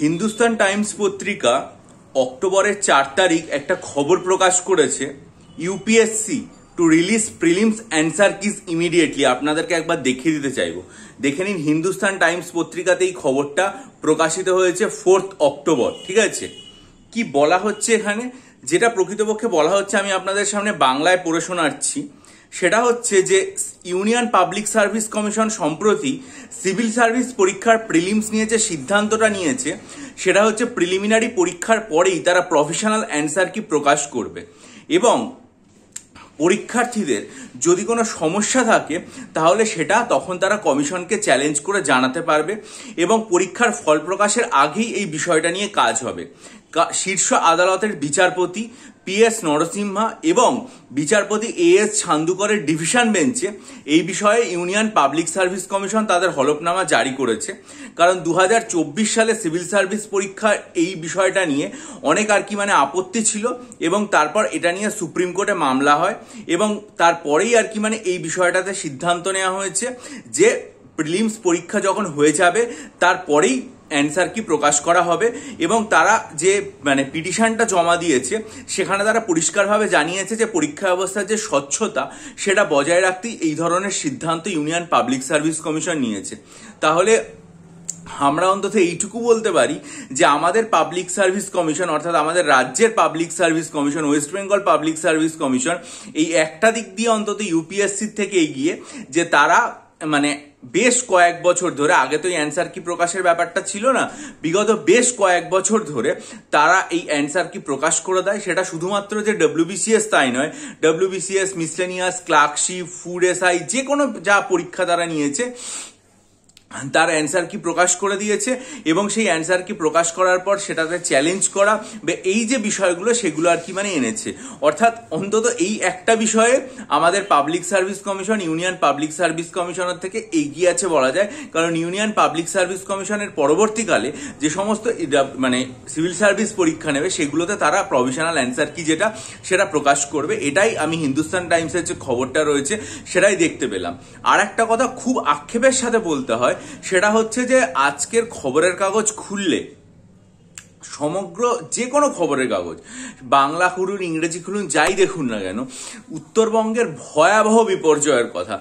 Hindustan Times পত্রিকা অক্টোবরের 4 তারিখ একটা খবর প্রকাশ করেছে, UPSC to release prelims answer keys immediately. আপনাদেরকে একবার দেখিয়ে দিতে চাইবো, দেখে নিন। হিন্দুস্তান টাইমস পত্রিকাতে এই খবরটা প্রকাশিত হয়েছে 4 অক্টোবর। ঠিক আছে, কি বলা হচ্ছে এখানে, যেটা প্রকৃতপক্ষে বলা হচ্ছে আমি আপনাদের সামনে বাংলায় পড়ে শোনাচ্ছি। সেটা হচ্ছে যে ইউনিয়ন পাবলিক সার্ভিস কমিশন সম্প্রতি সিভিল সার্ভিস পরীক্ষার প্রিলিমস নিয়ে যে সিদ্ধান্তটা নিয়েছে, সেটা হচ্ছে প্রিলিমিনারি পরীক্ষার পরেই তারা প্রফেশনাল অ্যান্সার কি প্রকাশ করবে, এবং পরীক্ষার্থীদের যদি কোনো সমস্যা থাকে তাহলে সেটা তখন তারা কমিশনকে চ্যালেঞ্জ করে জানাতে পারবে, এবং পরীক্ষার ফল প্রকাশের আগেই এই বিষয়টা নিয়ে কাজ হবে। শীর্ষ আদালতের বিচারপতি PS নরসিম্হা এবং বিচারপতি AS ছান্দুকরের ডিভিশন বেঞ্চে এই বিষয়ে ইউনিয়ন পাবলিক সার্ভিস কমিশন তাদের হলফনামা জারি করেছে। কারণ 2024 সালে সিভিল সার্ভিস পরীক্ষার এই বিষয়টা নিয়ে অনেক আপত্তি ছিল, এবং তারপর এটা নিয়ে সুপ্রিম কোর্টে মামলা হয়, এবং তারপরেই এই বিষয়টাতে সিদ্ধান্ত নেওয়া হয়েছে যে প্রিলিমস পরীক্ষা যখন হয়ে যাবে তারপরেই অ্যান্সার কি প্রকাশ করা হবে। এবং তারা যে পিটিশনটা জমা দিয়েছে সেখানে তারা পরিষ্কারভাবে জানিয়েছে যে পরীক্ষা ব্যবস্থার যে স্বচ্ছতা সেটা বজায় রাখতেই এই ধরনের সিদ্ধান্ত ইউনিয়ন পাবলিক সার্ভিস কমিশন নিয়েছে। তাহলে আমরা অন্তত এইটুকু বলতে পারি যে আমাদের পাবলিক সার্ভিস কমিশন, অর্থাৎ আমাদের রাজ্যের public service commission, West Bengal public service commission, এই একটা দিক দিয়ে অন্তত ইউপিএসসির থেকে এগিয়ে, যে তারা বেশ কয়েক বছর ধরে, আগে তো এই অ্যান্সার কি প্রকাশের ব্যাপারটা ছিল না, বিগত বেশ কয়েক বছর ধরে তারা এই অ্যান্সার কি প্রকাশ করে দেয়। সেটা শুধুমাত্র যে WBCS তাই নয়, WBCS, miscellaneous, clerkship, food SI, যে কোনো যা পরীক্ষা তারা নিয়েছে তার অ্যান্সার কি প্রকাশ করে দিয়েছে, এবং সেই অ্যান্সার কি প্রকাশ করার পর সেটাতে চ্যালেঞ্জ করা বা এই যে বিষয়গুলো সেগুলো এনেছে। অর্থাৎ অন্তত এই একটা বিষয়ে আমাদের public service commission union public service কমিশনের থেকে এগিয়ে আছে বলা যায়। কারণ ইউনিয়ন পাবলিক সার্ভিস কমিশনের পরবর্তীকালে যে সমস্ত সিভিল সার্ভিস পরীক্ষা নেবে সেগুলোতে তারা প্রভিশনাল অ্যান্সার কি সেটা প্রকাশ করবে। এটাই আমি হিন্দুস্তান টাইমসের যে খবরটা রয়েছে সেটাই দেখতে পেলাম। আর একটা কথা খুব আক্ষেপের সাথে বলতে হয়, সেটা হচ্ছে যে আজকের খবরের কাগজ খুললে, সমগ্র যে কোনো খবরের কাগজ, বাংলা খুলুন, ইংরেজি খুলুন, যাই দেখুন না কেন, উত্তরবঙ্গের ভয়াবহ বিপর্যয়ের কথা।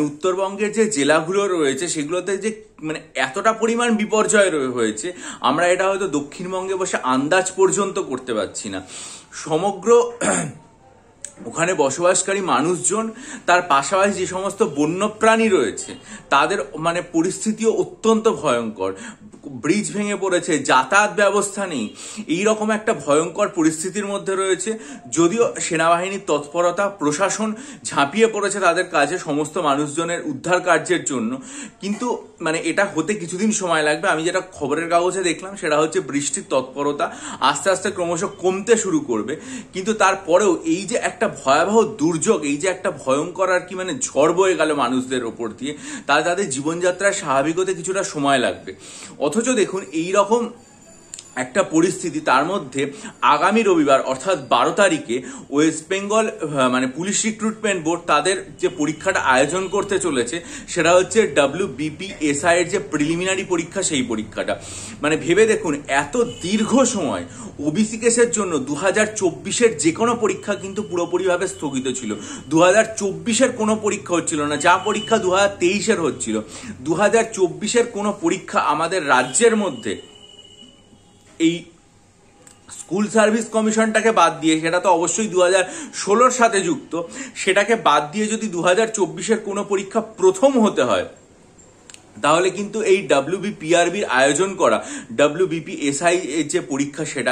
উত্তরবঙ্গের যে জেলাগুলো রয়েছে সেগুলোতে যে এতটা পরিমাণ বিপর্যয় হয়েছে, আমরা এটা হয়তো দক্ষিণবঙ্গে বসে আন্দাজ পর্যন্ত করতে পারছি না। সমগ্র ওখানে বসবাসকারী মানুষজন, তার পাশাপাশি যে সমস্ত বন্যপ্রাণী রয়েছে তাদের পরিস্থিতিও অত্যন্ত ভয়ঙ্কর। ব্রিজ ভেঙে পড়েছে, যাতায়াত ব্যবস্থা নেই, এইরকম একটা ভয়ঙ্কর পরিস্থিতির মধ্যে রয়েছে। যদিও সেনাবাহিনীর তৎপরতা, প্রশাসন ঝাঁপিয়ে পড়েছে তাদের কাজে সমস্ত মানুষজনের উদ্ধার কার্যের জন্য, কিন্তু এটা হতে কিছুদিন সময় লাগবে। আমি যেটা খবরের কাগজে দেখলাম সেটা হচ্ছে বৃষ্টির তৎপরতা আস্তে আস্তে ক্রমশ কমতে শুরু করবে, কিন্তু তারপরেও এই যে একটা ভয়াবহ দুর্যোগ, এই যে একটা ভয়ঙ্কর ঝড় বয়ে গেল মানুষদের ওপর দিয়ে, তাদের জীবনযাত্রায় স্বাভাবিক হতে কিছুটা সময় লাগবে। অথচ দেখুন এই রকম একটা পরিস্থিতি, তার মধ্যে আগামী রবিবার অর্থাৎ 12 তারিখে West Bengal police recruitment board তাদের যে পরীক্ষাটা আয়োজন করতে চলেছে সেটা হচ্ছে WBPSI এর যে প্রিলিমিনারি পরীক্ষা, সেই পরীক্ষাটা ভেবে দেখুন, এত দীর্ঘ সময় ওবিসি কেসের জন্য 2024-এর যে কোনো পরীক্ষা কিন্তু পুরোপুরিভাবে স্থগিত ছিল। 2024-এর কোনো পরীক্ষা হচ্ছিল না, যা পরীক্ষা 2023-এর হচ্ছিল। 2024-এর কোনো পরীক্ষা আমাদের রাজ্যের মধ্যে এই স্কুল সার্ভিস কমিশনটাকে বাদ দিয়ে, সেটা তো অবশ্যই 2016-র সাথে যুক্ত, সেটাকে বাদ দিয়ে যদি 2024-এর কোনো পরীক্ষা প্রথম হতে হয়, তাহলে কিন্তু এই WBPRBর আয়োজন করা WBPSI এর যে পরীক্ষা সেটা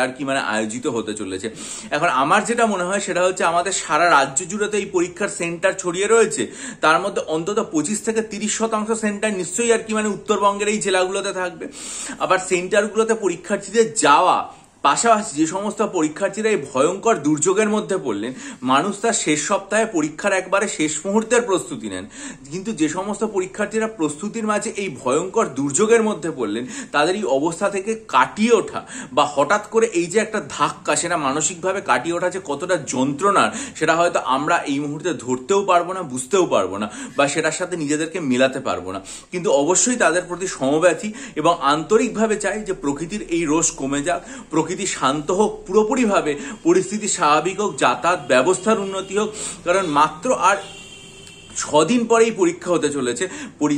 আয়োজিত হতে চলেছে। এখন আমার যেটা মনে হয় সেটা হচ্ছে আমাদের সারা রাজ্য জুড়ে তো এই পরীক্ষার সেন্টার ছড়িয়ে রয়েছে, তার মধ্যে অন্তত 25 থেকে 30% সেন্টার নিশ্চয়ই উত্তরবঙ্গের এই জেলাগুলোতে থাকবে। আবার সেন্টারগুলোতে পরীক্ষার্থীদের যাওয়া পাশাপাশি যে সমস্ত পরীক্ষার্থীরা এই ভয়ঙ্কর দুর্যোগের মধ্যে পড়লেন, মানুষ তার শেষ সপ্তাহে পরীক্ষার একবারে শেষ মুহূর্তের প্রস্তুতি নেন, কিন্তু যে সমস্ত পরীক্ষার্থীরা প্রস্তুতির মাঝে এই ভয়ঙ্কর দুর্যোগের মধ্যে পড়লেন, তাদের এই অবস্থা থেকে কাটিয়ে ওঠা বা হঠাৎ করে এই যে একটা ধাক্কা, সেটা মানসিকভাবে কাটিয়ে ওঠা যে কতটা যন্ত্রণার, সেটা হয়তো আমরা এই মুহূর্তে ধরতেও পারবো না, বুঝতেও পারবো না, বা সেটার সাথে নিজেদেরকে মেলাতে পারবো না। কিন্তু অবশ্যই তাদের প্রতি সমব্যথী এবং আন্তরিকভাবে চাই যে প্রকৃতির এই রোষ কমে যাক, প্রকৃতি শান্ত হোক, পুরোপুরিভাবে পরিস্থিতি স্বাভাবিক হোক, যাতায়াত ব্যবস্থার উন্নতি হোক। কারণ মাত্র আর 6 দিন পরেই পরীক্ষা হতে চলেছে।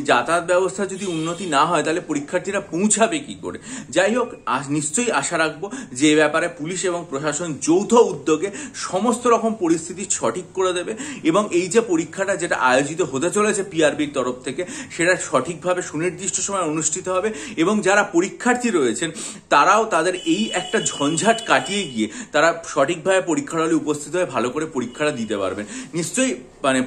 যাতায়াত ব্যবস্থা যদি উন্নতি না হয়, তাহলে পরীক্ষার্থীরা পৌঁছাবে কি করে? যাই হোক, নিশ্চয়ই আশা রাখবো যে এ ব্যাপারে পুলিশ এবং প্রশাসন যৌথ উদ্যোগে সমস্ত রকম পরিস্থিতি সঠিক করে দেবে এবং এই যে পরীক্ষাটা যেটা আয়োজিত হতে চলেছে পিআরবির তরফ থেকে, সেটা সঠিকভাবে সুনির্দিষ্ট সময় অনুষ্ঠিত হবে এবং যারা পরীক্ষার্থী রয়েছেন তারাও তাদের এই একটা ঝঞ্ঝাট কাটিয়ে গিয়ে তারা সঠিকভাবে পরীক্ষার হলে উপস্থিত হয়ে ভালো করে পরীক্ষাটা দিতে পারবেন। নিশ্চয়ই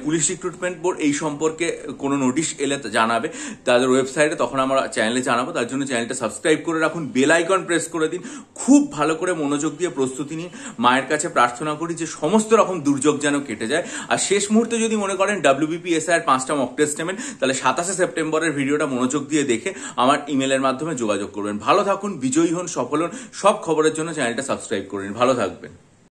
পুলিশ রিক্রুটমেন্ট বোর্ড এই সম্পর্কে কোনো নোটিশ এলে জানাবে তাদের ওয়েবসাইটে, তখন আমরা চ্যানেলে জানাবো। তার জন্য চ্যানেলটা সাবস্ক্রাইব করে রাখুন, বেল আইকন প্রেস করে দিন, খুব ভালো করে মনোযোগ দিয়ে প্রস্তুতি নিন। মায়ের কাছে প্রার্থনা করি যে সমস্ত রকম দুর্যোগ যেন কেটে যায়। আর শেষ মুহূর্তে যদি মনে করেন WBPSI এর 5টা মক টেস্ট নেবেন, তাহলে 27শে সেপ্টেম্বরের ভিডিওটা মনোযোগ দিয়ে দেখে আমার ইমেলের মাধ্যমে যোগাযোগ করবেন। ভালো থাকুন, বিজয়ী হন, সফল হন। সব খবরের জন্য চ্যানেলটা সাবস্ক্রাইব করে নিন। ভালো থাকবেন।